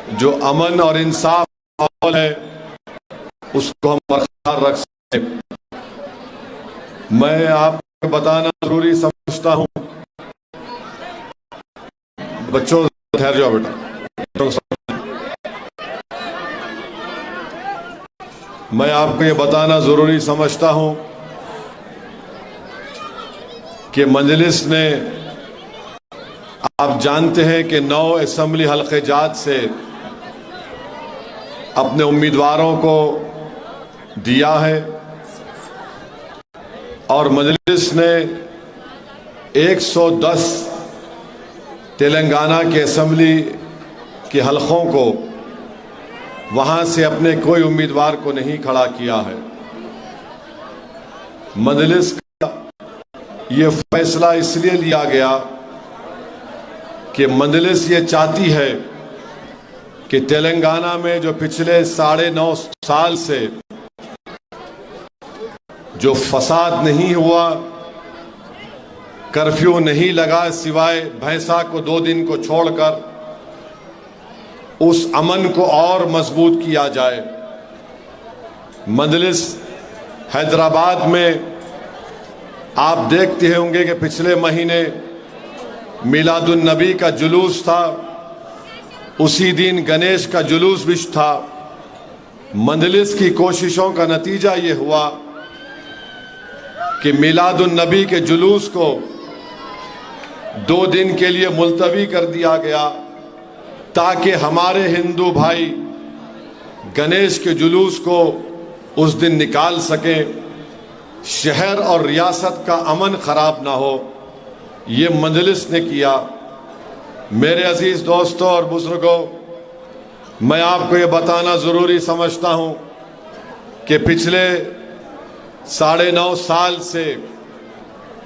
जो अमन और इंसाफ माहौल है उसको हम बरकरार रख सकें। मैं आपको बताना जरूरी समझता हूं, बच्चों ठहर जाओ बेटा। मैं आपको ये बताना जरूरी समझता हूं कि मजलिस ने, आप जानते हैं कि 9 असेंबली हल्के जात से अपने उम्मीदवारों को दिया है और मजलिस ने 110 तेलंगाना के असेंबली के हलकों को वहां से अपने कोई उम्मीदवार को नहीं खड़ा किया है। मजलिस का ये फैसला इसलिए लिया गया कि मजलिस ये चाहती है कि तेलंगाना में जो पिछले 9.5 साल से जो फसाद नहीं हुआ, कर्फ्यू नहीं लगा सिवाय भैंसा को 2 दिन को छोड़कर, उस अमन को और मजबूत किया जाए। मजलिस हैदराबाद में आप देखते होंगे कि पिछले महीने मिलादुन नबी का जुलूस था, उसी दिन गणेश का जुलूस भी था। मजलिस की कोशिशों का नतीजा ये हुआ कि मिलादुन नबी के जुलूस को 2 दिन के लिए मुलतवी कर दिया गया ताकि हमारे हिंदू भाई गणेश के जुलूस को उस दिन निकाल सकें, शहर और रियासत का अमन खराब ना हो। ये मजलिस ने किया। मेरे अजीज दोस्तों और बुजुर्गों, मैं आपको ये बताना जरूरी समझता हूं कि पिछले 9.5 साल से,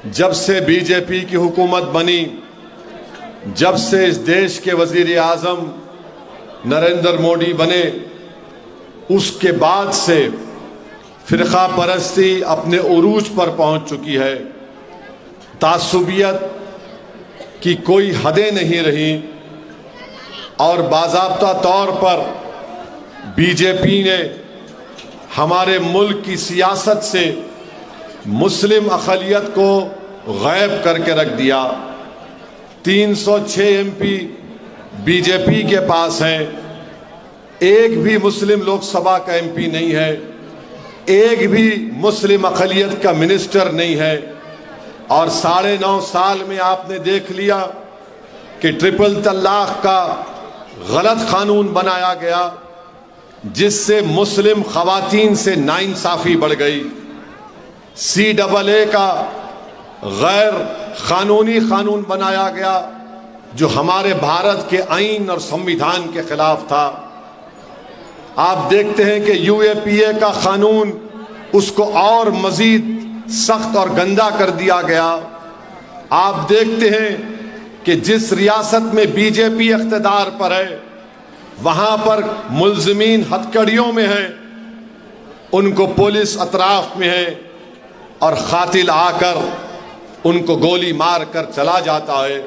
जब से बीजेपी की हुकूमत बनी, जब से इस देश के वजीर आजम नरेंद्र मोदी बने, उसके बाद से फिरका परस्ती अपने उरूज पर पहुंच चुकी है। तासुबियत की कोई हदें नहीं रही और बाज़ाब्ता तौर पर बीजेपी ने हमारे मुल्क की सियासत से मुस्लिम अक़लियत को गायब करके रख दिया। 306 एमपी बीजेपी के पास हैं, एक भी मुस्लिम लोकसभा का एमपी नहीं है, एक भी मुस्लिम अक़लियत का मिनिस्टर नहीं है। और 9.5 साल में आपने देख लिया कि ट्रिपल तलाक का गलत कानून बनाया गया, जिससे मुस्लिम खवातीन से नाइंसाफी बढ़ गई। CAA का गैर कानूनी कानून बनाया गया जो हमारे भारत के आईन और संविधान के खिलाफ था। आप देखते हैं कि UAPA का कानून, उसको और मजीद सख्त और गंदा कर दिया गया। आप देखते हैं कि जिस रियासत में बीजेपी इख्तिदार पर है, वहां पर मुल्ज़िमीन हथकड़ियों में है, उनको पुलिस अतराफ में है और कातिल आकर उनको गोली मार कर चला जाता है।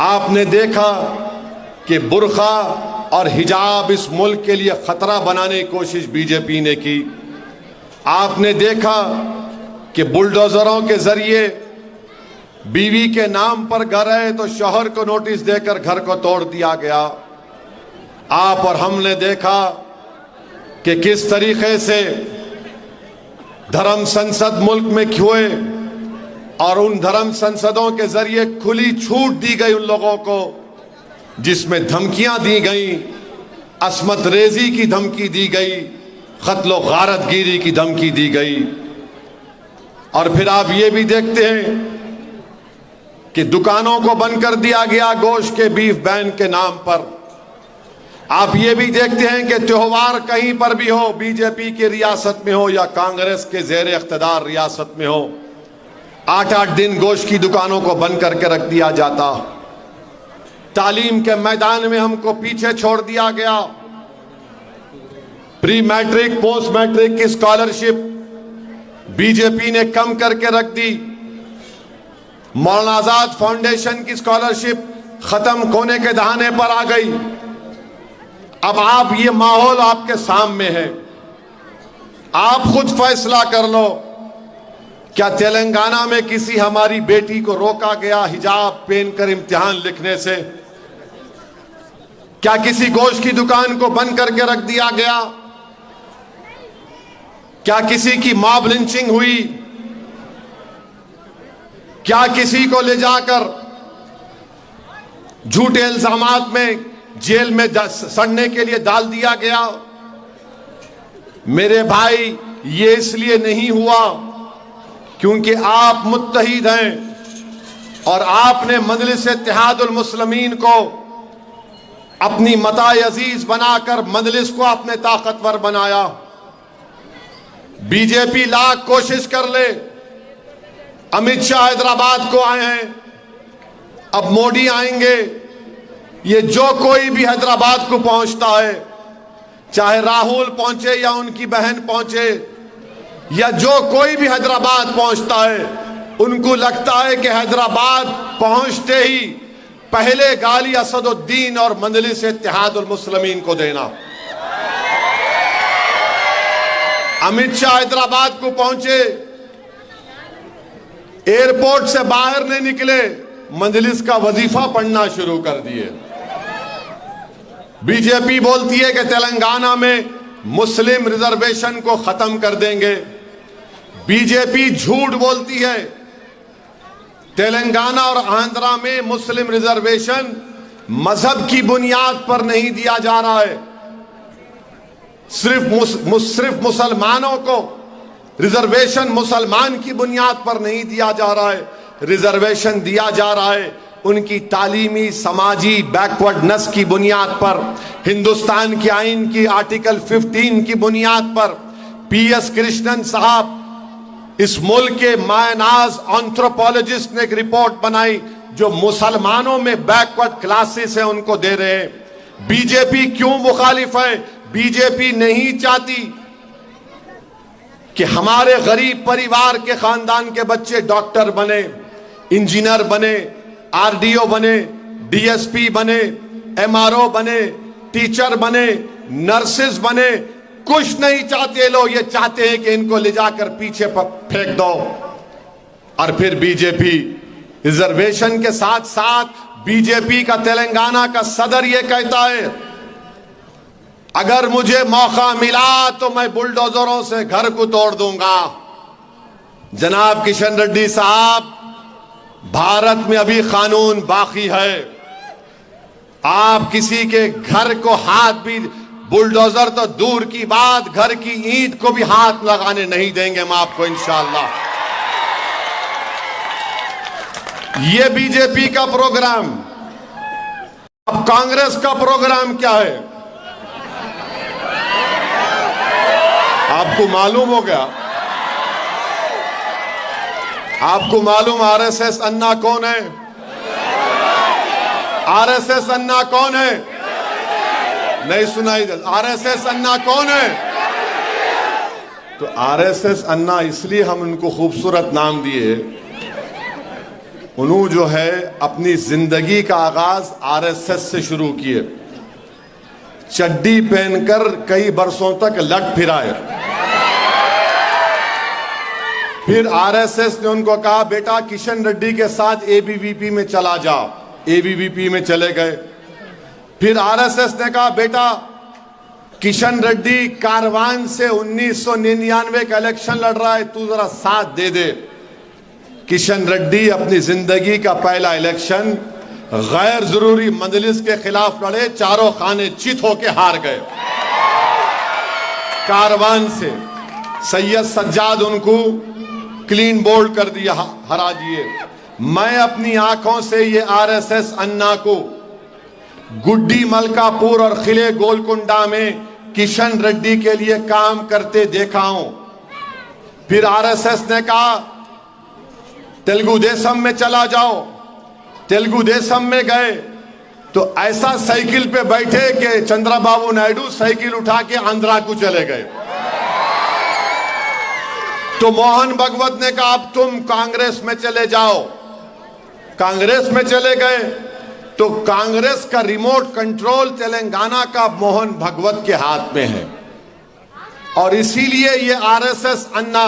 आपने देखा कि बुर्का और हिजाब इस मुल्क के लिए खतरा बनाने की कोशिश बीजेपी ने की। आपने देखा कि बुलडोजरों के जरिए बीवी के नाम पर घर है तो शौहर को नोटिस देकर घर को तोड़ दिया गया। आप और हमने देखा कि किस तरीके से धर्म संसद मुल्क में हुए और उन धर्म संसदों के जरिए खुली छूट दी गई उन लोगों को जिसमें धमकियां दी गई, असमत रेजी की धमकी दी गई, कत्लो गारतगिरी की धमकी दी गई। और फिर आप ये भी देखते हैं कि दुकानों को बंद कर दिया गया गोश्त के बीफ बैन के नाम पर। आप ये भी देखते हैं कि त्योहार कहीं पर भी हो, बीजेपी की रियासत में हो या कांग्रेस के जेर इख्तिदार रियासत में हो, 8-8 दिन गोश्त की दुकानों को बंद करके रख दिया जाता। तालीम के मैदान में हमको पीछे छोड़ दिया गया। प्री मैट्रिक पोस्ट मैट्रिक की स्कॉलरशिप बीजेपी ने कम करके रख दी। मौलाना आजाद फाउंडेशन की स्कॉलरशिप खत्म होने के दहाने पर आ गई। अब आप, ये माहौल आपके सामने है, आप खुद फैसला कर लो। क्या तेलंगाना में किसी हमारी बेटी को रोका गया हिजाब पहनकर इम्तिहान लिखने से? क्या किसी गोश्त की दुकान को बंद करके रख दिया गया? क्या किसी की मॉब लिंचिंग हुई? क्या किसी को ले जाकर झूठे इल्जामात में जेल में सड़ने के लिए डाल दिया गया? मेरे भाई, ये इसलिए नहीं हुआ क्योंकि आप मुत्तहिद हैं और आपने मजलिस इत्तेहादुल मुस्लिमीन को अपनी मताए अजीज बनाकर मजलिस को आपने ताकतवर बनाया। बीजेपी लाख कोशिश कर ले, अमित शाह हैदराबाद को आए हैं, अब मोदी आएंगे। ये जो कोई भी हैदराबाद को पहुंचता है, चाहे राहुल पहुंचे या उनकी बहन पहुंचे, या जो कोई भी हैदराबाद पहुंचता है, उनको लगता है कि हैदराबाद पहुंचते ही पहले गाली असदुद्दीन और मजलिस इत्तेहादुल मुस्लिमीन को देना। अमित शाह हैदराबाद को पहुंचे, एयरपोर्ट से बाहर नहीं निकले, मजलिस का वजीफा पढ़ना शुरू कर दिए। बीजेपी बोलती है कि तेलंगाना में मुस्लिम रिजर्वेशन को खत्म कर देंगे। बीजेपी झूठ बोलती है। तेलंगाना और आंध्रा में मुस्लिम रिजर्वेशन मजहब की बुनियाद पर नहीं दिया जा रहा है, सिर्फ मुसलमानों को रिजर्वेशन मुसलमान की बुनियाद पर नहीं दिया जा रहा है, रिजर्वेशन दिया जा रहा है उनकी तालीमी समाजी बैकवर्डनेस की बुनियाद पर, हिंदुस्तान के आइन की आर्टिकल 15 की बुनियाद पर। PS कृष्णन साहब, इस मुल्क के मायनाज एंथ्रोपोलॉजिस्ट ने एक रिपोर्ट बनाई जो मुसलमानों में बैकवर्ड क्लासेस है उनको दे रहे हैं। बीजेपी क्यों मुखालिफ है? बीजेपी नहीं चाहती कि हमारे गरीब परिवार के खानदान के बच्चे डॉक्टर बने, इंजीनियर बने, RDO बने, DSP बने, MRO बने, टीचर बने, नर्सेस बने। कुछ नहीं चाहते लोग, ये चाहते हैं कि इनको ले जाकर पीछे फेंक दो। और फिर बीजेपी रिजर्वेशन के साथ साथ बीजेपी का तेलंगाना का सदर ये कहता है, अगर मुझे मौका मिला तो मैं बुलडोजरों से घर को तोड़ दूंगा। जनाब किशन रेड्डी साहब, भारत में अभी कानून बाकी है। आप किसी के घर को हाथ भी, बुलडोजर तो दूर की बात, घर की ईंट को भी हाथ लगाने नहीं देंगे हम आपको इंशाअल्लाह। ये बीजेपी का प्रोग्राम। अब कांग्रेस का प्रोग्राम क्या है? आपको मालूम हो गया? आपको मालूम RSS अन्ना कौन है? RSS अन्ना कौन है? नहीं सुनाई दे। RSS अन्ना कौन है? तो RSS अन्ना इसलिए हम उनको खूबसूरत नाम दिए, उन्होंने जो है अपनी जिंदगी का आगाज RSS से शुरू किए। चड्डी पहनकर कई बरसों तक लट फिराए। फिर RSS ने उनको कहा, बेटा किशन रेड्डी के साथ ABVP में चला जाओ। ABVP में चले गए। फिर RSS ने कहा, बेटा किशन रेड्डी कारवान से 1999 का इलेक्शन लड़ रहा है, तू जरा साथ दे दे। किशन रेड्डी अपनी जिंदगी का पहला इलेक्शन गैर जरूरी मजलिस के खिलाफ लड़े, चारों खाने चित होके हार गए। कारवान से सैयद सज्जाद उनको क्लीन बोल्ड कर दिया, हरा दिए। मैं अपनी आंखों से ये RSS अन्ना को गुड्डी मलकापुर और खिले गोलकुंडा में किशन रेड्डी के लिए काम करते देखा हूं। फिर RSS ने कहा तेलुगु देशम में चला जाओ। तेलुगु देशम में गए तो ऐसा साइकिल पे बैठे कि चंद्रबाबू नायडू साइकिल उठा के आंध्रा को चले गए। तो मोहन भगवत ने कहा अब तुम कांग्रेस में चले जाओ। कांग्रेस में चले गए। तो कांग्रेस का रिमोट कंट्रोल तेलंगाना का मोहन भगवत के हाथ में है और इसीलिए ये आरएसएस अन्ना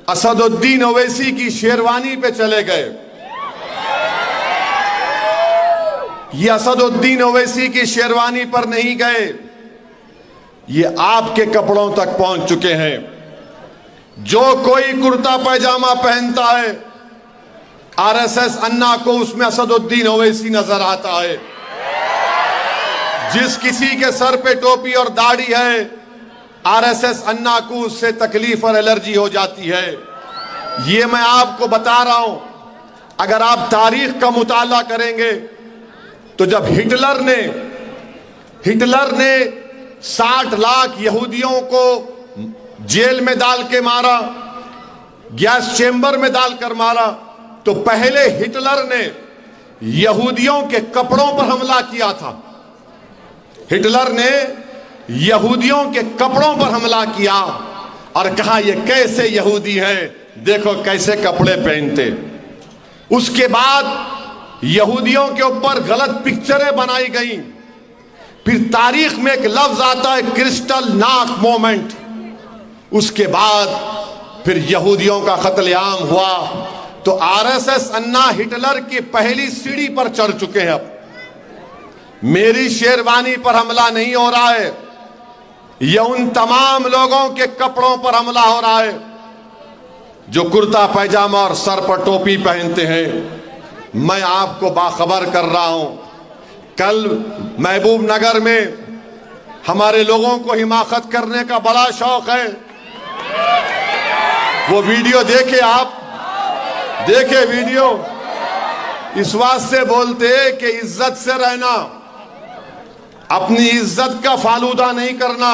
असदुद्दीन ओवैसी की शेरवानी पे चले गए। ये असदुद्दीन ओवैसी की शेरवानी पर नहीं गए, ये आपके कपड़ों तक पहुंच चुके हैं। जो कोई कुर्ता पैजामा पहनता है आरएसएस अन्ना को उसमें असदुद्दीन ओवैसी नजर आता है। जिस किसी के सर पे टोपी और दाढ़ी है आरएसएस अन्ना को उससे तकलीफ और एलर्जी हो जाती है। ये मैं आपको बता रहा हूं। अगर आप तारीख का मुताला करेंगे तो जब हिटलर ने 60 लाख यहूदियों को जेल में डाल के मारा, गैस चेंबर में डालकर मारा, तो पहले हिटलर ने यहूदियों के कपड़ों पर हमला किया था। हिटलर ने यहूदियों के कपड़ों पर हमला किया और कहा ये कैसे यहूदी हैं, देखो कैसे कपड़े पहनते। उसके बाद यहूदियों के ऊपर गलत पिक्चरें बनाई गई। फिर तारीख में एक लफ्ज आता है क्रिस्टल नाक मोमेंट। उसके बाद फिर यहूदियों का कत्लेआम हुआ। तो आरएसएस अन्ना हिटलर की पहली सीढ़ी पर चढ़ चुके हैं। अब मेरी शेरवानी पर हमला नहीं हो रहा है, यह उन तमाम लोगों के कपड़ों पर हमला हो रहा है जो कुर्ता पैजामा और सर पर टोपी पहनते हैं। मैं आपको बाखबर कर रहा हूं, कल महबूब नगर में हमारे लोगों को हिमाकत करने का बड़ा शौक है। वो वीडियो देखे, आप देखे वीडियो। इस वास्ते बोलते कि इज्जत से रहना, अपनी इज्जत का फालूदा नहीं करना।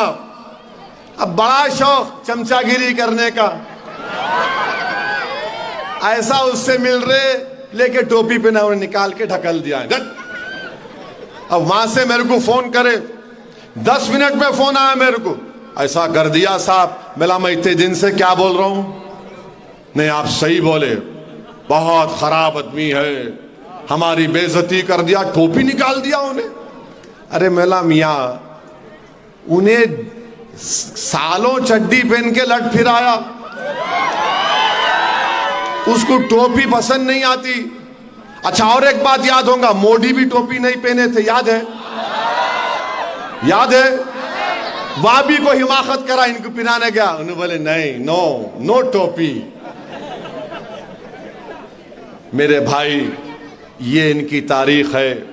अब बड़ा शौक चमचागिरी करने का, ऐसा उससे मिल रहे लेके टोपी पे ना उन्हें निकाल के ढकल दिया है। अब वहां से मेरे को फोन करे, 10 मिनट में फोन आया मेरे को, ऐसा कर दिया साहब। मिला मैं इतने दिन से क्या बोल रहा हूं? नहीं आप सही बोले, बहुत खराब आदमी है, हमारी बेइज्जती कर दिया, टोपी निकाल दिया उन्हें। अरे मेला मियाँ, उन्हें सालों चड्डी पहन के लट फिराया, उसको टोपी पसंद नहीं आती। अच्छा और एक बात याद होगा, मोदी भी टोपी नहीं पहने थे, याद है? याद है? वहां भी को हिमाकत करा, इनको पिराने गया, उन्होंने बोले नहीं, नो टोपी। मेरे भाई, ये इनकी तारीख है,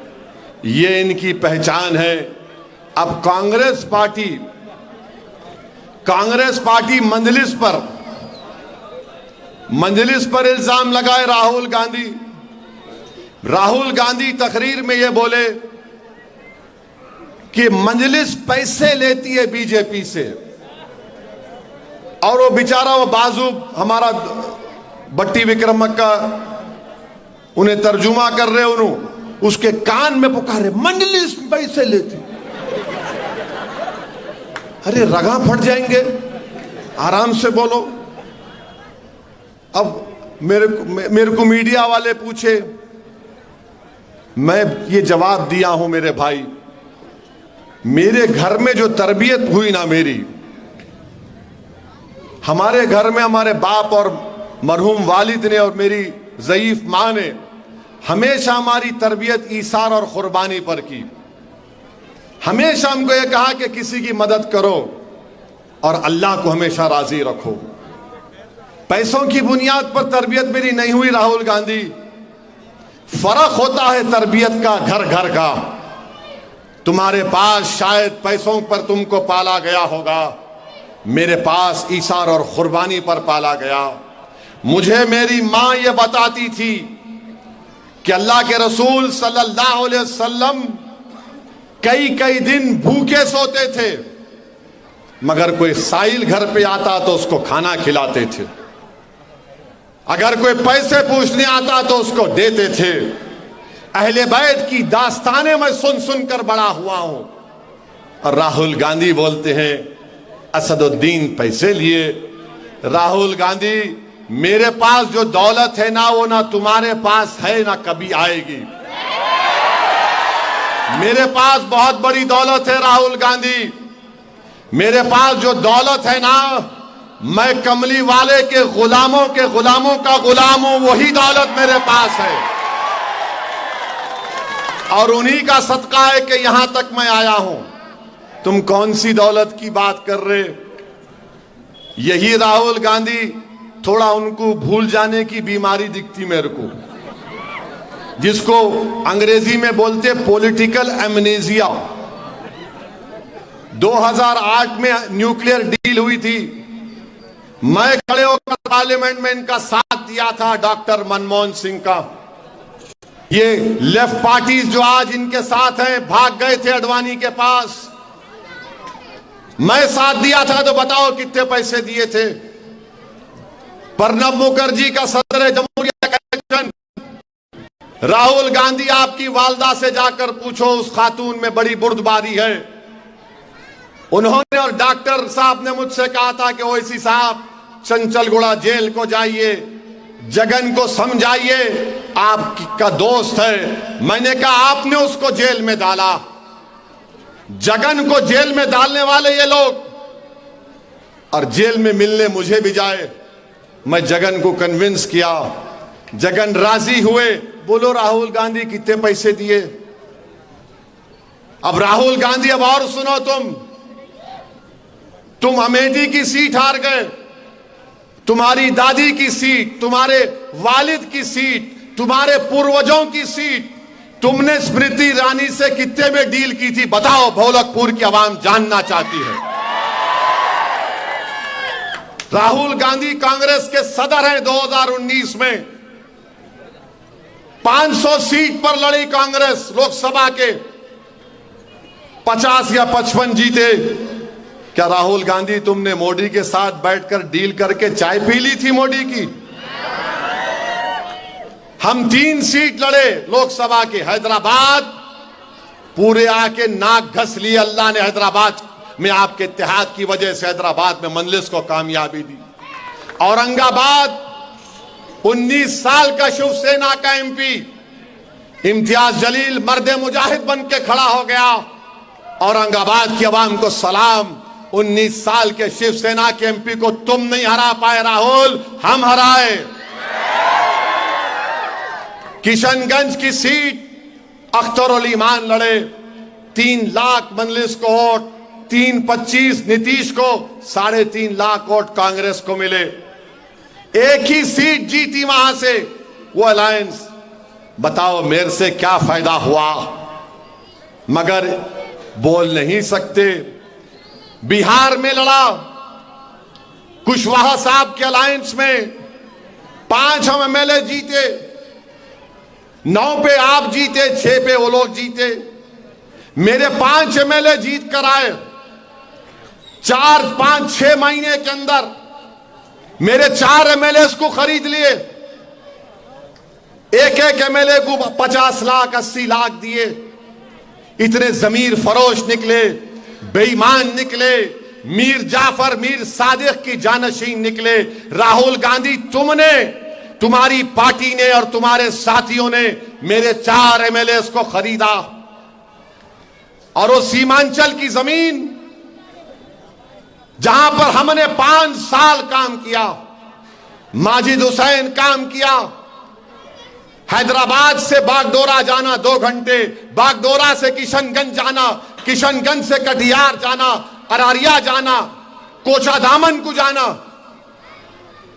ये इनकी पहचान है। अब कांग्रेस पार्टी मंजलिस पर इल्जाम लगाए राहुल गांधी तकरीर में ये बोले कि मंजलिस पैसे लेती है बीजेपी से, और वो बेचारा वो बाजू हमारा बट्टी विक्रमक्का उन्हें तर्जुमा कर रहे, उन्होंने उसके कान में पुकारे मंजलिस पैसे लेती। अरे रगा फट जाएंगे, आराम से बोलो। अब मेरे को मीडिया वाले पूछे, मैं ये जवाब दिया हूं मेरे भाई। मेरे घर में जो तरबियत हुई ना मेरी, हमारे घर में हमारे बाप और मरहूम वालिद ने और मेरी ज़ईफ माँ ने हमेशा हमारी तरबियत ईसार और कुर्बानी पर की। हमेशा हमको यह कहा कि किसी की मदद करो और अल्लाह को हमेशा राजी रखो। पैसों की बुनियाद पर तरबियत मेरी नहीं हुई राहुल गांधी। फर्क होता है तरबियत का, घर घर का। तुम्हारे पास शायद पैसों पर तुमको पाला गया होगा, मेरे पास ईसार और कुर्बानी पर पाला गया। मुझे मेरी माँ ये बताती थी कि अल्लाह के रसूल सल्लल्लाहु अलैहि वसल्लम कई दिन भूखे सोते थे, मगर कोई साइल घर पे आता तो उसको खाना खिलाते थे। अगर कोई पैसे पूछने आता तो उसको देते थे। अहले बैत की दास्तानें मैं सुन कर बड़ा हुआ हूं। और राहुल गांधी बोलते हैं असदुद्दीन पैसे लिए। राहुल गांधी, मेरे पास जो दौलत है ना, वो ना तुम्हारे पास है, ना कभी आएगी। मेरे पास बहुत बड़ी दौलत है राहुल गांधी। मेरे पास जो दौलत है ना, मैं कमली वाले के गुलामों का गुलाम हूं, वही दौलत मेरे पास है और उन्हीं का सदका है कि यहां तक मैं आया हूं। तुम कौन सी दौलत की बात कर रहे? यही राहुल गांधी, थोड़ा उनको भूल जाने की बीमारी दिखती मेरे को, जिसको अंग्रेजी में बोलते पॉलिटिकल एमनेजिया। 2008 में न्यूक्लियर डील हुई थी, मैं खड़े होकर पार्लियामेंट में इनका साथ दिया था, डॉक्टर मनमोहन सिंह का। ये लेफ्ट पार्टीज जो आज इनके साथ हैं, भाग गए थे अडवाणी के पास। मैं साथ दिया था तो बताओ कितने पैसे दिए थे? प्रणब मुखर्जी का सदर जमहूरिया कनेक्शन, राहुल गांधी आपकी वालदा से जाकर पूछो, उस खातून में बड़ी बुर्दबारी है। उन्होंने और डॉक्टर साहब ने मुझसे कहा था कि ओवैसी साहब चंचलगुड़ा जेल को जाइए, जगन को समझाइए, आपका दोस्त है। मैंने कहा आपने उसको जेल में डाला, जगन को जेल में डालने वाले ये लोग, और जेल में मिलने मुझे भी जाए। मैं जगन को कन्विंस किया, जगन राजी हुए। बोलो राहुल गांधी कितने पैसे दिए? अब राहुल गांधी, अब और सुनो, तुम अमेठी की सीट हार गए, तुम्हारी दादी की सीट, तुम्हारे वालिद की सीट, तुम्हारे पूर्वजों की सीट, तुमने स्मृति ईरानी से कितने में डील की थी? बताओ, भोलकपुर की आवाम जानना चाहती है। राहुल गांधी कांग्रेस के सदर हैं। 2019 में 500 सीट पर लड़ी कांग्रेस, लोकसभा के 50 या 55 जीते। क्या राहुल गांधी तुमने मोदी के साथ बैठकर डील करके चाय पी ली थी मोदी की? हम 3 सीट लड़े लोकसभा के, हैदराबाद पूरे आके नाक घस लिए अल्लाह ने। हैदराबाद में आपके इत्तेहाद की वजह से हैदराबाद में मजलिस को कामयाबी दी। औरंगाबाद 19 साल का शिवसेना का एमपी इम्तियाज जलील मर्दे मुजाहिद बन के खड़ा हो गया। औरंगाबाद की आवाम को सलाम, 19 साल के शिवसेना के एमपी को तुम नहीं हरा पाए राहुल, हम हराए। किशनगंज की सीट अख्तरुल ईमान लड़े, 3 लाख मजलिस को वोट, 325 नीतीश को, 3.5 लाख वोट कांग्रेस को मिले। एक ही सीट जीती वहां से वो अलायंस। बताओ मेरे से क्या फायदा हुआ? मगर बोल नहीं सकते। बिहार में लड़ा, कुशवाहा साहब के अलायंस में 5 हम एमएलए जीते, 9 पे आप जीते, 6 पे वो लोग जीते। मेरे 5 एमएलए जीत कर आए। 4, 5, 6 महीने के अंदर मेरे 4 एमएलए को खरीद लिए। एक एमएलए को 50 लाख 80 लाख दिए। इतने जमीर फरोश निकले, बेईमान निकले, मीर जाफर मीर सादिक की जानशीन निकले। राहुल गांधी तुमने, तुम्हारी पार्टी ने और तुम्हारे साथियों ने मेरे 4 एमएलए को खरीदा। और वो सीमांचल की जमीन जहां पर हमने 5 साल काम किया, माजिद हुसैन काम किया। हैदराबाद से बागडोरा जाना 2 घंटे, बागडोरा से किशनगंज जाना, किशनगंज से कटिहार जाना, अरारिया जाना, कोचाधामन को जाना।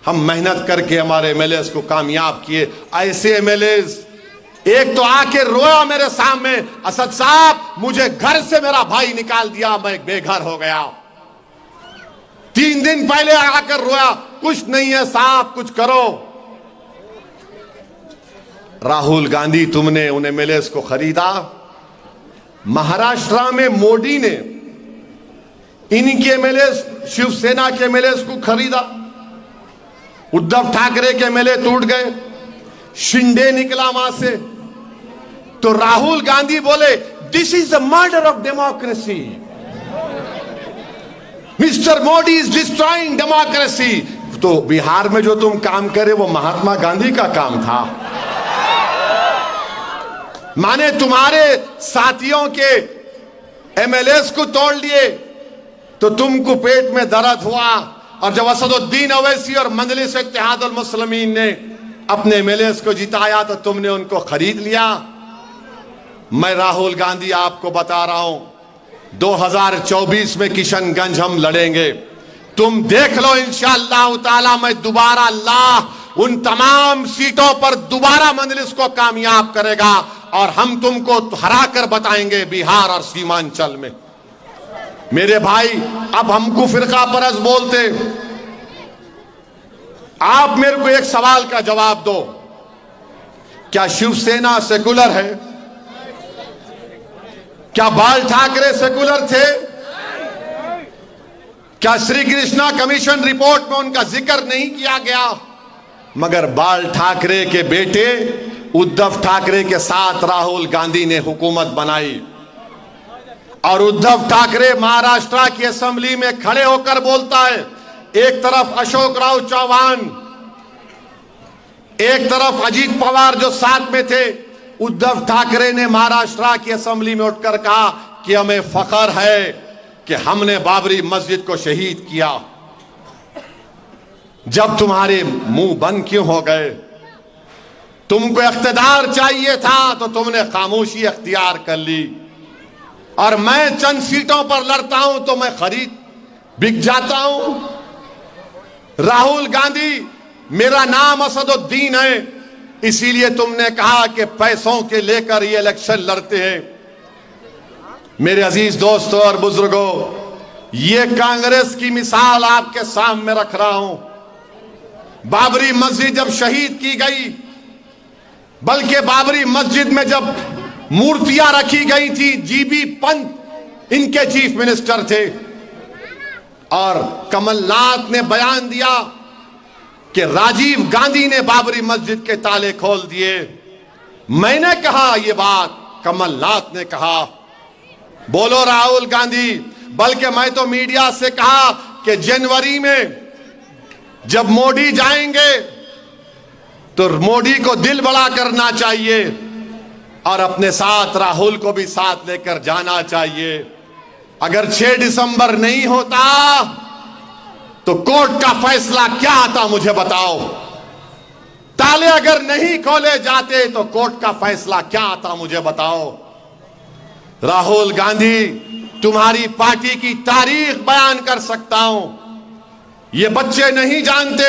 हम मेहनत करके हमारे एमएलए को कामयाब किए। ऐसे एमएलए, एक तो आके रोया मेरे सामने, असद साहब मुझे घर से मेरा भाई निकाल दिया, मैं बेघर हो गया। 3 दिन पहले आकर रोया, कुछ नहीं है साहब, कुछ करो। राहुल गांधी तुमने उन एमएलए को खरीदा। महाराष्ट्र में मोदी ने इनके एमएलए, शिवसेना के एमएलए को खरीदा। उद्धव ठाकरे के एमएलए टूट गए, शिंदे निकला वहां से। तो राहुल गांधी बोले this is the murder of democracy, mister Modi is destroying democracy. तो बिहार में जो तुम काम करे वो महात्मा गांधी का काम था। माने तुम्हारे साथियों के एमएलएस को तोड़ लिए तो तुमको पेट में दर्द हुआ, और जब असदुद्दीन ओवैसी और मजलिस इत्तेहादुल मुस्लिमीन ने अपने एमएलएस को जिताया तो तुमने उनको खरीद लिया। मैं राहुल गांधी आपको बता रहा हूं, 2024 में किशनगंज हम लड़ेंगे, तुम देख लो इंशाअल्लाह ताला। मैं दोबारा अल्लाह उन तमाम सीटों पर दोबारा मजलिस को कामयाब करेगा, और हम तुमको हरा कर बताएंगे बिहार और सीमांचल में। मेरे भाई, अब हमको फिरका परस्त बोलते, आप मेरे को एक सवाल का जवाब दो, क्या शिवसेना सेकुलर है? क्या बाल ठाकरे सेकुलर थे? क्या श्री कृष्णा कमीशन रिपोर्ट में उनका जिक्र नहीं किया गया? मगर बाल ठाकरे के बेटे उद्धव ठाकरे के साथ राहुल गांधी ने हुकूमत बनाई, और उद्धव ठाकरे महाराष्ट्र की असेंबली में खड़े होकर बोलता है, एक तरफ अशोक राव चौहान, एक तरफ अजीत पवार जो साथ में थे। उद्धव ठाकरे ने महाराष्ट्र की असेंबली में उठकर कहा कि हमें फख्र है कि हमने बाबरी मस्जिद को शहीद किया। जब तुम्हारे मुंह बंद क्यों हो गए? तुमको इख्तिदार चाहिए था तो तुमने खामोशी अख्तियार कर ली, और मैं चंद सीटों पर लड़ता हूं तो मैं खरीद बिक जाता हूं। राहुल गांधी, मेरा नाम असदुद्दीन है, इसीलिए तुमने कहा कि पैसों के लेकर ये इलेक्शन लड़ते हैं। मेरे अजीज दोस्तों और बुजुर्गों, ये कांग्रेस की मिसाल आपके सामने रख रहा हूं। बाबरी मस्जिद जब शहीद की गई, बल्कि बाबरी मस्जिद में जब मूर्तियां रखी गई थी, जीबी पंत इनके चीफ मिनिस्टर थे, और कमलनाथ ने बयान दिया कि राजीव गांधी ने बाबरी मस्जिद के ताले खोल दिए। मैंने कहा ये बात, कमलनाथ ने कहा। बोलो राहुल गांधी। बल्कि मैं तो मीडिया से कहा कि जनवरी में जब मोदी जाएंगे तो मोदी को दिल बड़ा करना चाहिए, और अपने साथ राहुल को भी साथ लेकर जाना चाहिए। अगर 6 दिसंबर नहीं होता तो कोर्ट का फैसला क्या आता मुझे बताओ। ताले अगर नहीं खोले जाते तो कोर्ट का फैसला क्या आता मुझे बताओ। राहुल गांधी, तुम्हारी पार्टी की तारीख बयान कर सकता हूं, ये बच्चे नहीं जानते।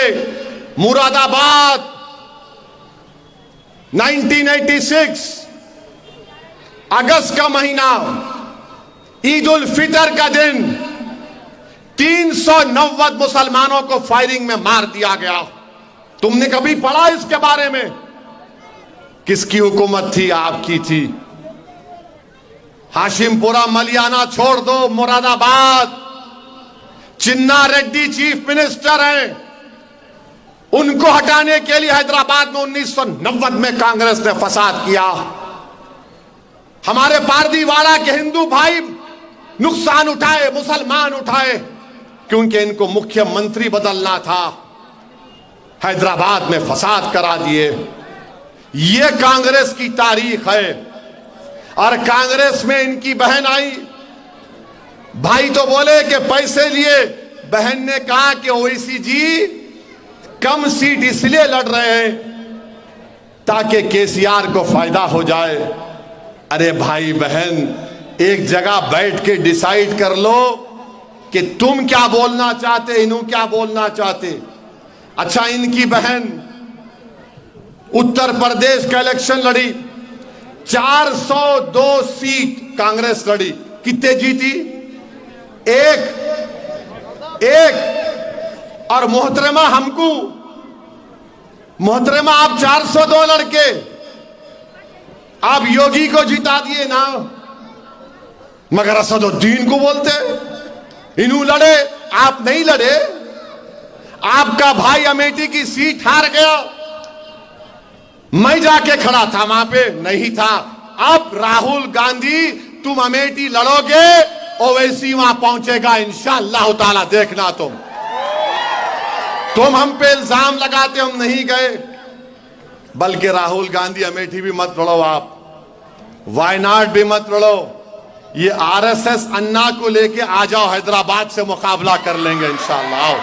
मुरादाबाद 1986 अगस्त का महीना, ईद उल फितर का दिन, 390 मुसलमानों को फायरिंग में मार दिया गया। तुमने कभी पढ़ा इसके बारे में? किसकी हुकूमत थी? आपकी थी। हाशिमपुरा मलियाना छोड़ दो, मुरादाबाद, चिन्ना रेड्डी चीफ मिनिस्टर हैं, उनको हटाने के लिए हैदराबाद में 1990 में कांग्रेस ने फसाद किया। हमारे पारदीवाड़ा के हिंदू भाई नुकसान उठाए, मुसलमान उठाए, क्योंकि इनको मुख्यमंत्री बदलना था। हैदराबाद में फसाद करा दिए। ये कांग्रेस की तारीख है। और कांग्रेस में इनकी बहन आई, भाई तो बोले कि पैसे लिए, बहन ने कहा कि ओवैसी जी कम सीट इसलिए लड़ रहे हैं ताकि केसीआर को फायदा हो जाए। अरे भाई बहन, एक जगह बैठ के डिसाइड कर लो कि तुम क्या बोलना चाहते, इन्हों क्या बोलना चाहते। अच्छा, इनकी बहन उत्तर प्रदेश का इलेक्शन लड़ी, 402 सीट कांग्रेस लड़ी, कितने जीती? एक। और मोहतरमा हमको, मोहतरमा आप 402 लड़के आप योगी को जिता दिए ना, मगर असदुद्दीन को बोलते इन्हों लड़े, आप नहीं लड़े। आपका भाई अमेठी की सीट हार गया, मैं जाके खड़ा था वहां पे, नहीं था। अब राहुल गांधी तुम अमेठी लड़ोगे, ओवैसी वहां पहुंचेगा इंशाअल्लाह ताला, देखना तुम हम पे इल्जाम लगाते हम नहीं गए, बल्कि राहुल गांधी अमेठी भी मत लड़ो आप, वायनाड भी मत लड़ो, ये आरएसएस अन्ना को लेके आ जाओ, हैदराबाद से मुकाबला कर लेंगे इंशाअल्लाह।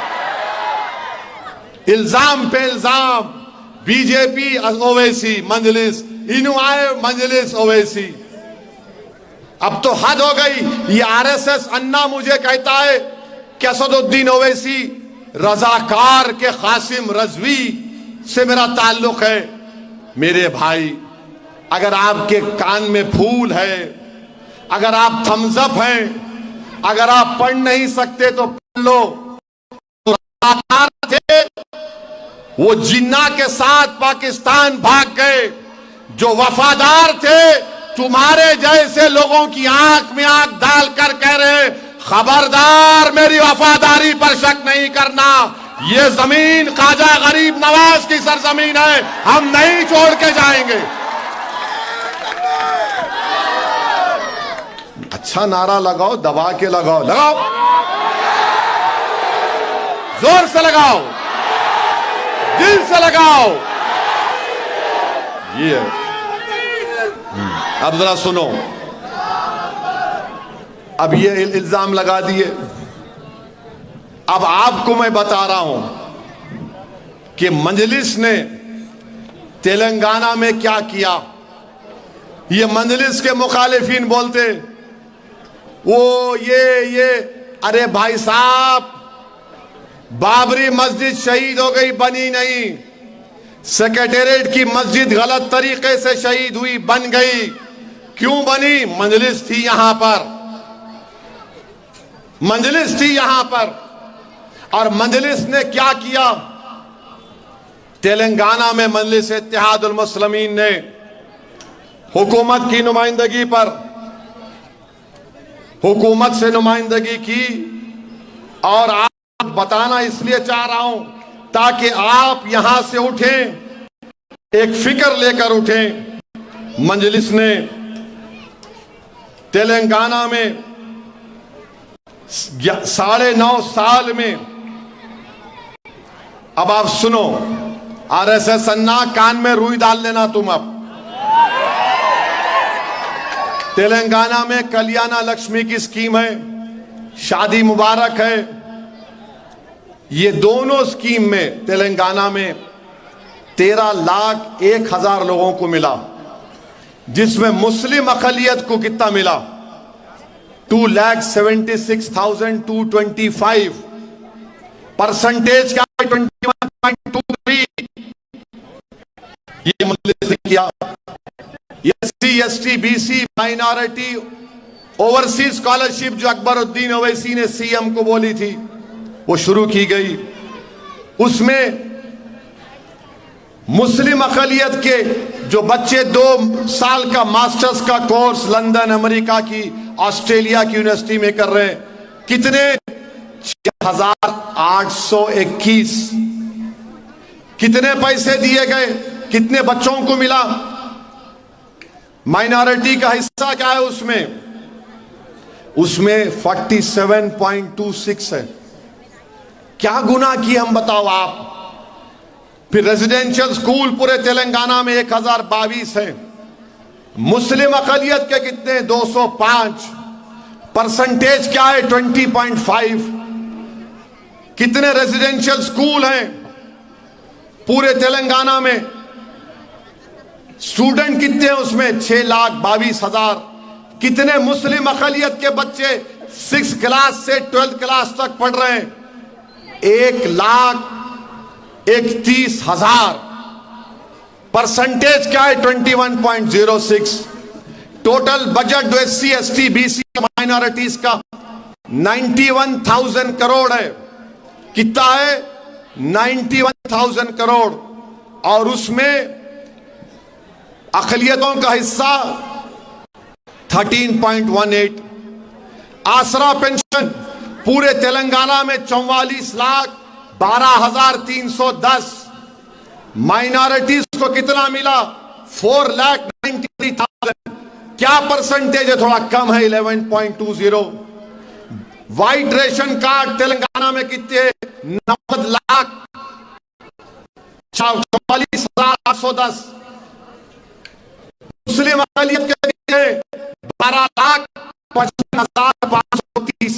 इल्जाम पे इल्जाम, बीजेपी ओवैसी मजलिस, इनुआए मजलिस ओवैसी। अब तो हद हो गई। ये आरएसएस अन्ना मुझे कहता है कि असदुद्दीन ओवैसी रजाकार के कासिम रजवी से मेरा ताल्लुक है। मेरे भाई, अगर आपके कान में फूल है, अगर आप थम्स अप हैं, अगर आप पढ़ नहीं सकते तो पढ़ लो। रजाकार थे, वो जिन्ना के साथ पाकिस्तान भाग गए। जो वफादार थे, तुम्हारे जैसे लोगों की आंख में आंख डालकर कह रहे, खबरदार मेरी वफादारी पर शक नहीं करना, ये जमीन ख्वाजा गरीब नवाज की सरजमीन है, हम नहीं छोड़ के जाएंगे। अच्छा नारा लगाओ, दबा के लगाओ, लगाओ, जोर से लगाओ, दिल से लगाओ। ये अब जरा सुनो, अब ये इल्जाम लगा दिए। अब आपको मैं बता रहा हूं कि मजलिस ने तेलंगाना में क्या किया। ये मजलिस के मुखालिफिन बोलते वो ये अरे भाई साहब, बाबरी मस्जिद शहीद हो गई, बनी नहीं। सेक्रेटेरिएट की मस्जिद गलत तरीके से शहीद हुई, बन गई। क्यों बनी? मजलिस थी यहां पर, मजलिस थी यहां पर। और मजलिस ने क्या किया? तेलंगाना में मजलिस इत्तेहादुल मुस्लिमीन ने हुकूमत की नुमाइंदगी पर, हुकूमत से नुमाइंदगी की। और आप बताना इसलिए चाह रहा हूं ताकि आप यहां से उठें, एक फिक्र लेकर उठें। मजलिस ने तेलंगाना में 9.5 साल में, अब आप सुनो, आरएसएस अन्ना कान में रुई डाल लेना तुम। अब तेलंगाना में कल्याणा लक्ष्मी की स्कीम है, शादी मुबारक है। ये दोनों स्कीम में तेलंगाना में 13,01,000 लोगों को मिला, जिसमें मुस्लिम अकलियत को कितना मिला? 2,76,225। परसेंटेज का 21.23। ये मजलिस ने किया। SC, ST, BC, minority overseas scholarship जो अकबरुद्दीन ओवैसी ने CM को बोली थी, वो शुरू की गई। उसमें मुस्लिम अकलियत के जो बच्चे 2 साल का मास्टर्स का कोर्स लंदन, अमेरिका की, ऑस्ट्रेलिया की यूनिवर्सिटी में कर रहे हैं, कितने? 6,821। कितने पैसे दिए गए? कितने बच्चों को मिला? माइनॉरिटी का हिस्सा क्या है उसमें? उसमें 47.26 है। क्या गुनाह किए हम, बताओ आप? फिर रेजिडेंशियल स्कूल पूरे तेलंगाना में 1022 है। मुस्लिम अकलियत के कितने? 205। परसेंटेज क्या है? 20.5। कितने रेजिडेंशियल स्कूल हैं पूरे तेलंगाना में? स्टूडेंट कितने हैं उसमें? 6,22,000। कितने मुस्लिम अकलियत के बच्चे 6 क्लास से 12th क्लास तक पढ़ रहे हैं? 1,31,000। परसेंटेज क्या है? 21.06। टोटल बजट जो SC, ST, BC माइनॉरिटीज का 91,000 करोड़ है। कितना है? 91,000 करोड़। और उसमें अकलियतों का हिस्सा 13.18। आसरा पेंशन पूरे तेलंगाना में 44,12,310। माइनॉरिटीज को कितना मिला? 4,93,000। क्या परसेंटेज है? थोड़ा कम है, 11.20। व्हाइट रेशन कार्ड तेलंगाना में कितने? 90,44,810। मुस्लिम अक़लियत के लिए 12,55,530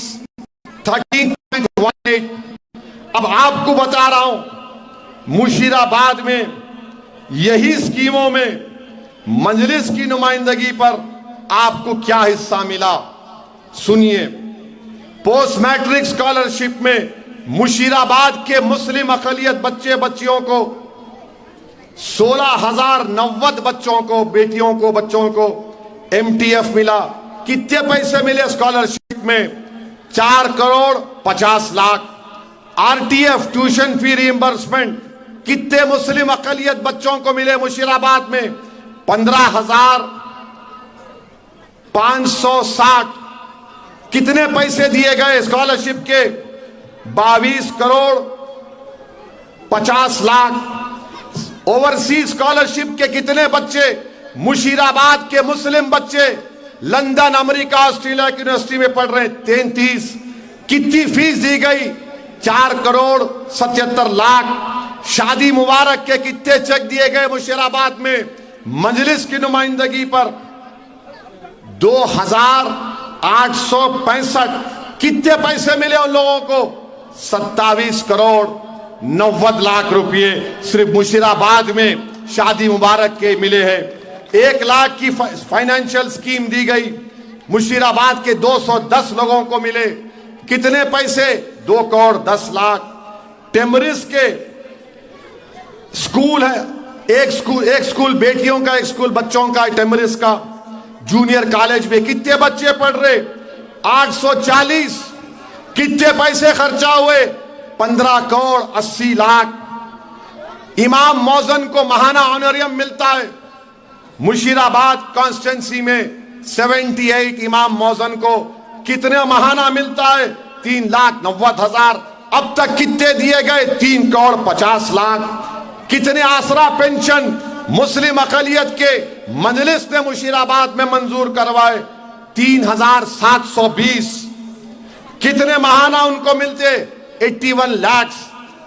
13.18। अब आपको बता रहा हूं, मुशीराबाद में यही स्कीमों में मजलिस की नुमाइंदगी पर आपको क्या हिस्सा मिला, सुनिए। पोस्ट मैट्रिक स्कॉलरशिप में मुशीराबाद के मुस्लिम अक़लियत बच्चे बच्चियों को 16,090 बच्चों को, बेटियों को, बच्चों को MTF मिला। कितने पैसे मिले स्कॉलरशिप में? 4,50,00,000। RTF ट्यूशन फी रिइंबर्समेंट कितने मुस्लिम अक़लियत बच्चों को मिले मुशीराबाद में? 15,560। कितने पैसे दिए गए स्कॉलरशिप के? 22,50,00,000। ओवरसीज स्कॉलरशिप के कितने बच्चे, मुशीराबाद के मुस्लिम बच्चे लंदन, अमेरिका, ऑस्ट्रेलिया की यूनिवर्सिटी में पढ़ रहे हैं? 33। कितनी फीस दी गई? 4,77,00,000। शादी मुबारक के कितने चेक दिए गए मुशीराबाद में मजलिस की नुमाइंदगी पर? 2,865। कितने पैसे मिले उन लोगों को? 27,90,00,000 रुपये सिर्फ मुशीराबाद में शादी मुबारक के मिले हैं। 1 लाख की फाइनेंशियल स्कीम दी गई, मुशीराबाद के 210 लोगों को मिले। कितने पैसे? 2,10,00,000। टेमरिस के स्कूल है, एक स्कूल बेटियों का, एक स्कूल बच्चों का, टेमरिस का जूनियर कॉलेज में कितने बच्चे पढ़ रहे? 840। कितने पैसे खर्चा हुए? 15,80,00,000। इमाम मौजन को महाना ऑनरियम मिलता है मुशीराबाद कॉन्स्टिट्यूंसी में 78 इमाम मौजन को कितने महाना मिलता है? 3,90,000। अब तक कितने दिए गए? 3,50,00,000। कितने आसरा पेंशन मुस्लिम अक़लियत के मजलिस ने मुशीराबाद में मंजूर करवाए? 3,720। कितने महाना उनको मिलते? 81 लाख।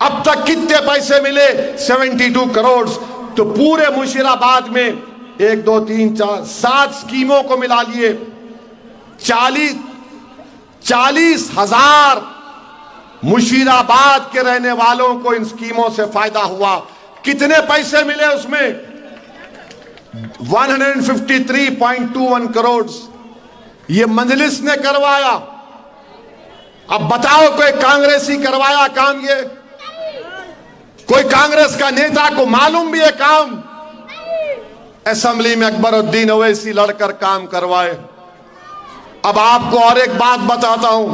अब तक कितने पैसे मिले? 72 करोड़। तो पूरे मुशीराबाद में 1 2 3 4 7 स्कीमों को मिला लिए 40,000 मुशीराबाद के रहने वालों को इन स्कीमों से फायदा हुआ। कितने पैसे मिले उसमें? 153.21 करोड़। ये मजलिस ने करवाया। अब बताओ, कोई कांग्रेसी करवाया काम? ये कोई कांग्रेस का नेता को मालूम भी है काम? असेंबली में अकबरुद्दीन ओवैसी लड़कर काम करवाए। अब आपको और एक बात बताता हूं,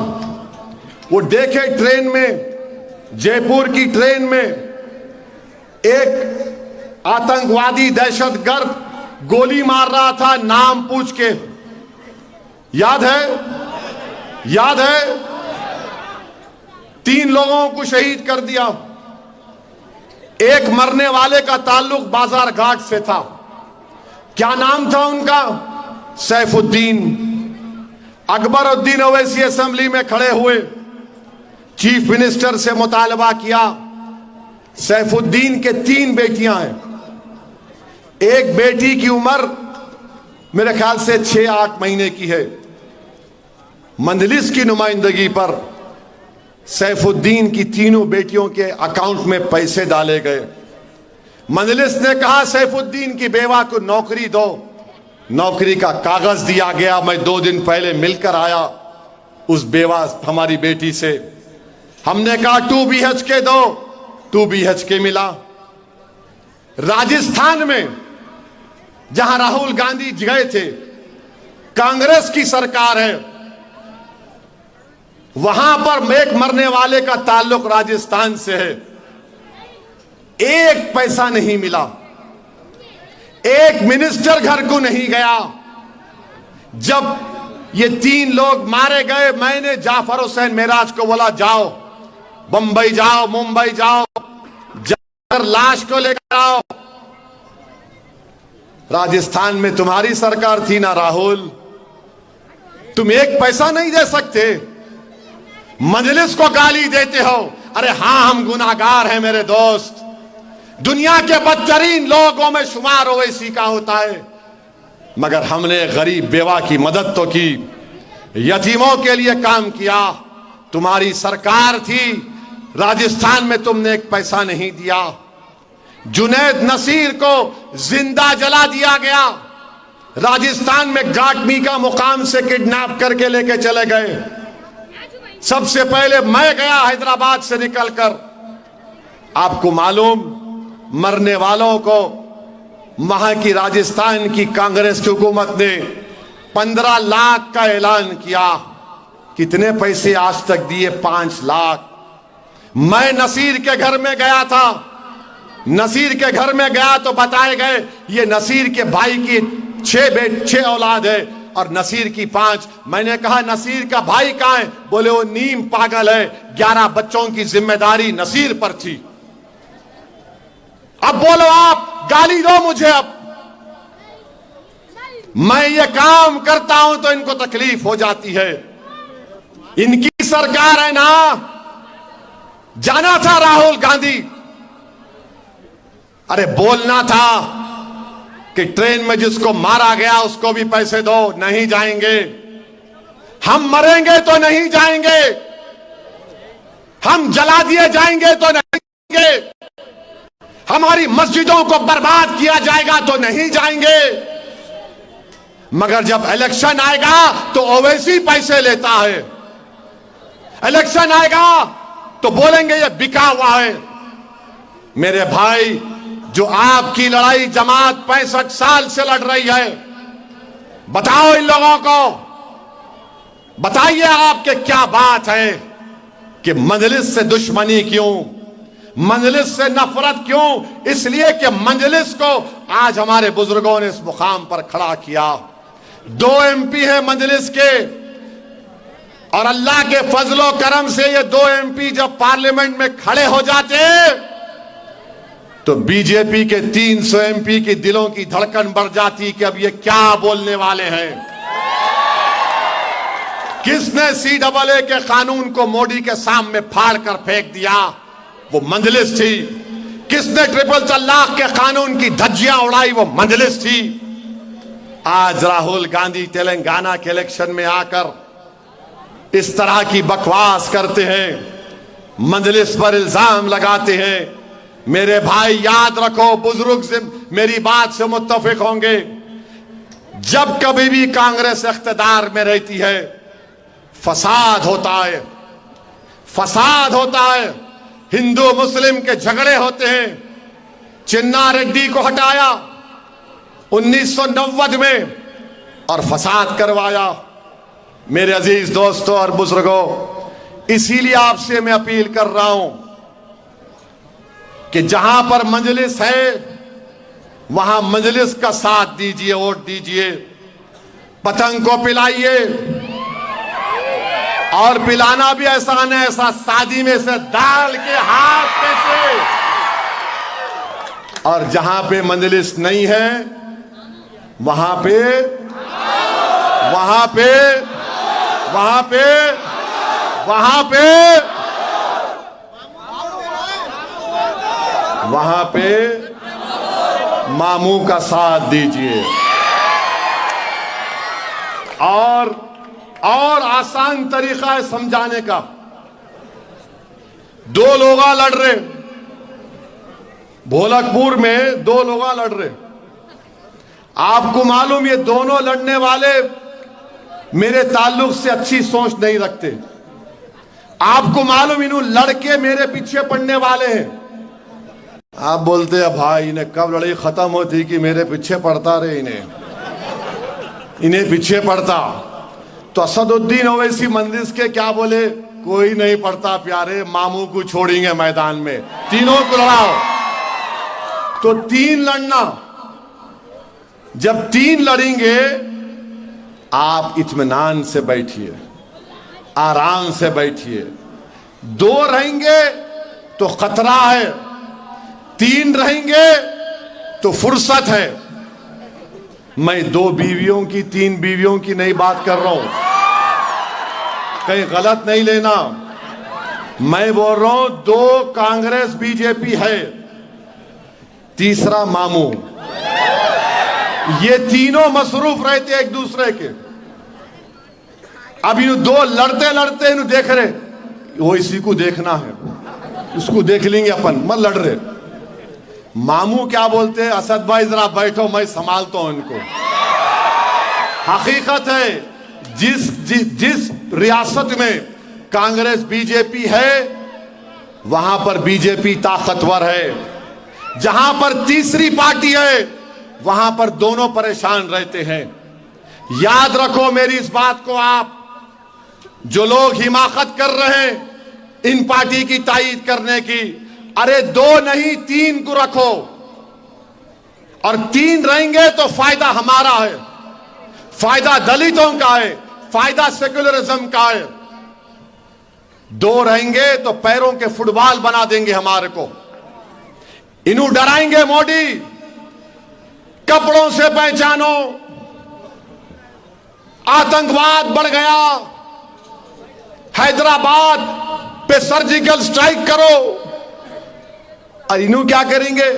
वो देखे ट्रेन में, जयपुर की ट्रेन में एक आतंकवादी दहशतगर्द गोली मार रहा था नाम पूछ के। याद है? याद है? 3 लोगों को शहीद कर दिया। एक मरने वाले का ताल्लुक बाजार घाट से था। क्या नाम था उनका? सैफुद्दीन। अकबरुद्दीन ओवैसी असेंबली में खड़े हुए, चीफ मिनिस्टर से मुतालबा किया। सैफुद्दीन के 3 बेटियां हैं। एक बेटी की उम्र मेरे ख्याल से 6-8 महीने की है। मजलिस की नुमाइंदगी पर सैफुद्दीन की तीनों बेटियों के अकाउंट में पैसे डाले गए। मजलिस ने कहा सैफुद्दीन की बेवा को नौकरी दो। नौकरी का कागज दिया गया। मैं 2 दिन पहले मिलकर आया उस बेवा हमारी बेटी से। हमने कहा 2 BHK दो, 2 BHK मिला। राजस्थान में जहां राहुल गांधी गए थे, कांग्रेस की सरकार है, वहां पर एक मरने वाले का ताल्लुक राजस्थान से है। 1 पैसा नहीं मिला। एक मिनिस्टर घर को नहीं गया। जब ये 3 लोग मारे गए, मैंने जाफर हुसैन मेराज को बोला जाओ बंबई जाओ, मुंबई जाओ, जाकर लाश को लेकर आओ। राजस्थान में तुम्हारी सरकार थी ना राहुल, तुम 1 पैसा नहीं दे सकते? मजलिस को गाली देते हो। अरे हां, हम गुनाहगार हैं मेरे दोस्त। दुनिया के बदतरीन लोगों में शुमार ओवैसी का होता है। मगर हमने गरीब बेवा की मदद तो की, यतीमों के लिए काम किया। तुम्हारी सरकार थी, राजस्थान में तुमने एक पैसा नहीं दिया। जुनैद नसीर को जिंदा जला दिया गया, राजस्थान में गाटमी का मुकाम से किडनैप करके लेके चले गए। सबसे पहले मैं गया हैदराबाद से निकलकर। आपको मालूम, मरने वालों को वहां की राजस्थान की कांग्रेस की हुकूमत ने 15 लाख का ऐलान किया। कितने पैसे आज तक दिए? 5 लाख। मैं नसीर के घर में गया था, नसीर के घर में गया तो बताए गए ये नसीर के भाई की 6 औलाद है और नसीर की 5। मैंने कहा नसीर का भाई कहां है? बोले वो नीम पागल है, 11 बच्चों की जिम्मेदारी नसीर पर थी। अब बोलो, आप गाली दो मुझे। अब मैं ये काम करता हूं तो इनको तकलीफ हो जाती है। इनकी सरकार है ना। जाना था राहुल गांधी, अरे बोलना था कि ट्रेन में जिसको मारा गया उसको भी पैसे दो। नहीं जाएंगे। हम मरेंगे तो नहीं जाएंगे, हम जला दिए जाएंगे तो नहीं जाएंगे, हमारी मस्जिदों को बर्बाद किया जाएगा तो नहीं जाएंगे। मगर जब इलेक्शन आएगा तो ओवैसी पैसे लेता है। इलेक्शन आएगा तो बोलेंगे ये बिका हुआ है। मेरे भाई, जो आपकी लड़ाई जमात 65 साल से लड़ रही है, बताओ इन लोगों को, बताइए आपके क्या बात है कि मजलिस से दुश्मनी क्यों, मजलिस से नफरत क्यों? इसलिए कि मजलिस को आज हमारे बुजुर्गों ने इस मुकाम पर खड़ा किया। 2 MP हैं मजलिस के, और अल्लाह के फजलो करम से ये 2 MP जब पार्लियामेंट में खड़े हो जाते तो बीजेपी के 300 MP की दिलों की धड़कन बढ़ जाती कि अब ये क्या बोलने वाले हैं। किसने CAA के कानून को मोदी के सामने फाड़ कर फेंक दिया? वो मजलिस थी। किसने ट्रिपल तलाक के कानून की धज्जियां उड़ाई? वो मजलिस थी। आज राहुल गांधी तेलंगाना के इलेक्शन में आकर इस तरह की बकवास करते हैं, मजलिस पर इल्जाम लगाते हैं। मेरे भाई याद रखो, बुजुर्ग से मेरी बात से मुत्तफिक होंगे, जब कभी भी कांग्रेस इख्तिदार में रहती है फसाद होता है, फसाद होता है। हिंदू मुस्लिम के झगड़े होते हैं। चिन्ना रेड्डी को हटाया 1990 में और फसाद करवाया। मेरे अजीज दोस्तों और बुजुर्गों, इसीलिए आपसे मैं अपील कर रहा हूं कि जहां पर मजलिस है वहां मजलिस का साथ दीजिए, वोट दीजिए। पतंग को पिलाइए, और पिलाना भी ऐसा न ऐसा शादी में से डाल के हाथ पे से। और जहां पे मजलिस नहीं है वहां पे वहां पे वहां पे वहां पे वहां पे मामू का साथ दीजिए। और आसान तरीका है समझाने का। 2 लोग लड़ रहे, भोलकपुर में 2 लोग लड़ रहे। आपको मालूम ये दोनों लड़ने वाले मेरे ताल्लुक से अच्छी सोच नहीं रखते। आपको मालूम इन्हों लड़के मेरे पीछे पड़ने वाले हैं। आप बोलते हैं भाई इन्हें कब लड़ाई खत्म होती कि मेरे पीछे पड़ता रहे, इन्हें पीछे पड़ता। तो असदुद्दीन ओवैसी मंदिर के क्या बोले? कोई नहीं पड़ता प्यारे, मामू को छोड़ेंगे मैदान में, तीनों को लड़ाओ। तो 3 लड़ना। जब 3 लड़ेंगे आप इत्मीनान से बैठिए, आराम से बैठिए। 2 रहेंगे तो खतरा है, 3 रहेंगे तो फुर्सत है। मैं 2 बीवियों की 3 बीवियों की नहीं बात कर रहा हूं, कहीं गलत नहीं लेना। मैं बोल रहा हूं 2 कांग्रेस बीजेपी है, तीसरा मामू। ये तीनों मसरूफ रहते एक दूसरे के। अब इन दो लड़ते लड़ते इन देख रहे, वो इसी को देखना है, इसको देख लेंगे अपन, मत लड़ रहे। मामू क्या बोलते हैं, असद भाई जरा बैठो मैं संभालता हूं इनको। हकीकत है, जिस रियासत में कांग्रेस बीजेपी है वहां पर बीजेपी ताकतवर है। जहां पर तीसरी पार्टी है वहां पर दोनों परेशान रहते हैं। याद रखो मेरी इस बात को आप, जो लोग हिमाकत कर रहे हैं इन पार्टी की तायीद करने की, अरे दो नहीं तीन को रखो, और तीन रहेंगे तो फायदा हमारा है, फायदा दलितों का है, फायदा सेक्युलरिज्म का है। दो रहेंगे तो पैरों के फुटबॉल बना देंगे हमारे को। इन्हों डराएंगे मोदी, कपड़ों से पहचानो, आतंकवाद बढ़ गया, हैदराबाद पे सर्जिकल स्ट्राइक करो। और इन्हों क्या करेंगे,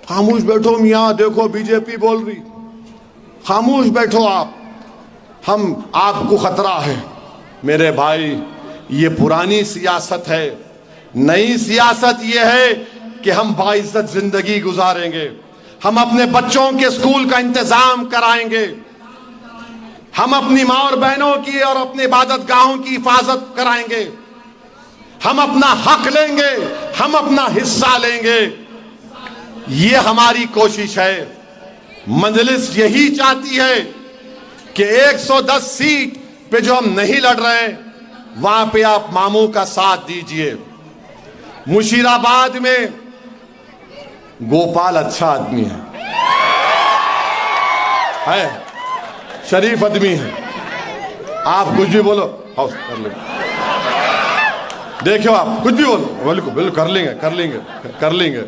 खामोश बैठो मियां, देखो बीजेपी बोल रही, खामोश बैठो आप, हम आपको खतरा है। मेरे भाई, ये पुरानी सियासत है। नई सियासत ये है कि हम बाइज्जत जिंदगी गुजारेंगे, हम अपने बच्चों के स्कूल का इंतजाम कराएंगे, हम अपनी माँ और बहनों की और अपने इबादत गाहों की हिफाजत कराएंगे, हम अपना हक लेंगे, हम अपना हिस्सा लेंगे। ये हमारी कोशिश है। मजलिस यही चाहती है कि 110 सीट पे जो हम नहीं लड़ रहे वहां पे आप मामू का साथ दीजिए। मुशीराबाद में गोपाल अच्छा आदमी है, शरीफ आदमी है, आप कुछ भी बोलो हाउस कर लेंगे, देखो आप कुछ भी बोलो, बिल्कुल बिल्कुल कर लेंगे कर लेंगे कर लेंगे।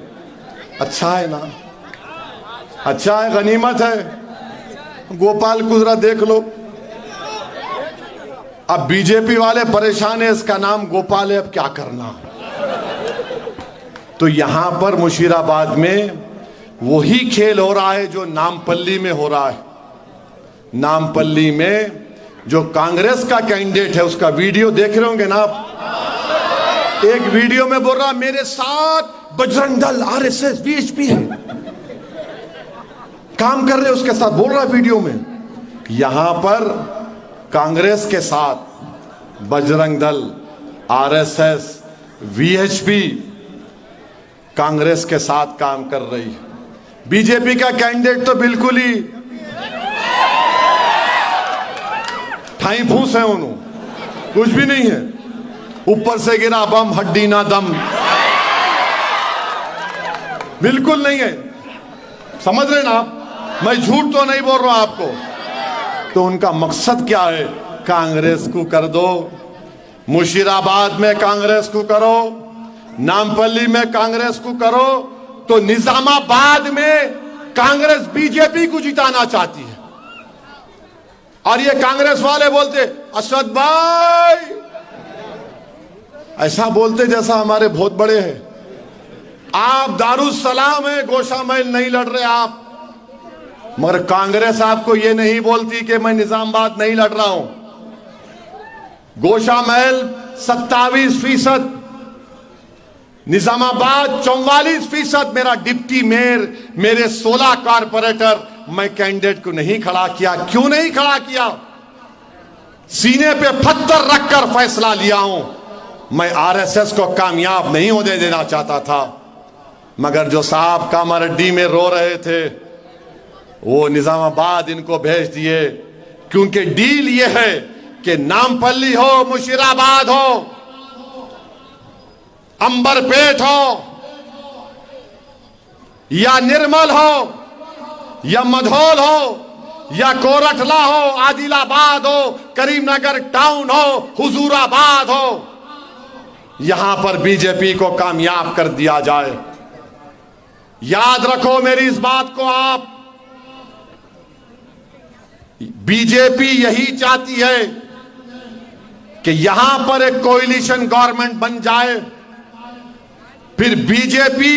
अच्छा है ना, अच्छा है, गनीमत है। गोपाल को जरा देख लो। अब बीजेपी वाले परेशान है, इसका नाम गोपाल है, अब क्या करना। तो यहां पर मुशीराबाद में वही खेल हो रहा है जो नामपल्ली में हो रहा है। नामपल्ली में जो कांग्रेस का कैंडिडेट है उसका वीडियो देख रहे होंगे ना आप। एक वीडियो में बोल रहा मेरे साथ बजरंग दल, आरएसएस, वीएचपी है, काम कर रहे उसके साथ, बोल रहा वीडियो में। यहां पर कांग्रेस के साथ बजरंग दल, आरएसएस, वीएचपी कांग्रेस के साथ काम कर रही है। बीजेपी का कैंडिडेट तो बिल्कुल ही ठाई फूस है, उन्होंने कुछ भी नहीं है, ऊपर से गिरा बम हड्डी ना दम, बिल्कुल नहीं है। समझ रहे ना आप, मैं झूठ तो नहीं बोल रहा हूं आपको। तो उनका मकसद क्या है, कांग्रेस को कर दो, मुशीराबाद में कांग्रेस को करो, नामपल्ली में कांग्रेस को करो, तो निजामाबाद में कांग्रेस बीजेपी को जिताना चाहती है। और ये कांग्रेस वाले बोलते असद भाई, ऐसा बोलते जैसा हमारे बहुत बड़े हैं। आप दारुसलाम है, गोशा महल नहीं लड़ रहे आप, मगर कांग्रेस आपको ये नहीं बोलती कि मैं निजामाबाद नहीं लड़ रहा हूं। गोशा महल 27%, निजामाबाद 44%। मेरा डिप्टी मेयर, मेरे 16 कारपोरेटर, मैं कैंडिडेट को नहीं खड़ा किया। क्यों नहीं खड़ा किया? सीने पे पत्थर रखकर फैसला लिया हूं। मैं आरएसएस को कामयाब नहीं होने देना चाहता था, मगर जो साहब कामारेड्डी में रो रहे थे वो निजामाबाद इनको भेज दिए, क्योंकि डील ये है कि नामपल्ली हो, मुशीराबाद हो, अंबरपेट हो, या निर्मल हो, या मधौल हो, या कोरठला हो, आदिलाबाद हो, करीमनगर टाउन हो, हुजूराबाद हो, यहां पर बीजेपी को कामयाब कर दिया जाए। याद रखो मेरी इस बात को आप, बीजेपी यही चाहती है कि यहां पर एक कोएलिशन गवर्नमेंट बन जाए, फिर बीजेपी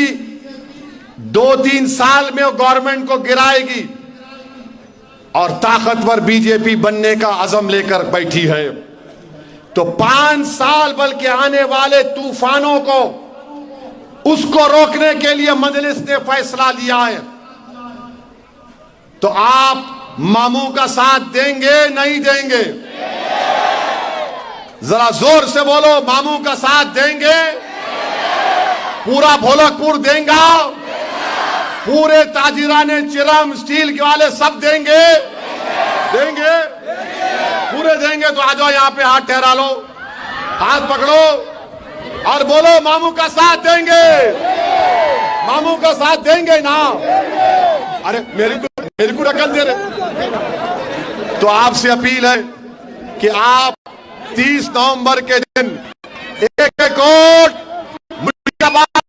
2-3 साल में वो गवर्नमेंट को गिराएगी, और ताकतवर बीजेपी बनने का अज़म लेकर बैठी है। तो 5 साल बल्कि आने वाले तूफानों को उसको रोकने के लिए मजलिस ने फैसला लिया है। तो आप मामू का साथ देंगे नहीं देंगे? जरा जोर से बोलो, मामू का साथ देंगे? पूरा भोलकपुर देंगा? पूरे ताजिराने चिरम स्टील के वाले सब देंगे? देंगे? पूरे देंगे तो आ जाओ, यहां पे हाथ ठहरा लो, हाथ पकड़ो और बोलो मामू का साथ देंगे। मामू का साथ देंगे ना? अरे मेरे को रकम दे रहे। तो आपसे अपील है कि आप 30 नवंबर के दिन एक वोट मुर्दाबाद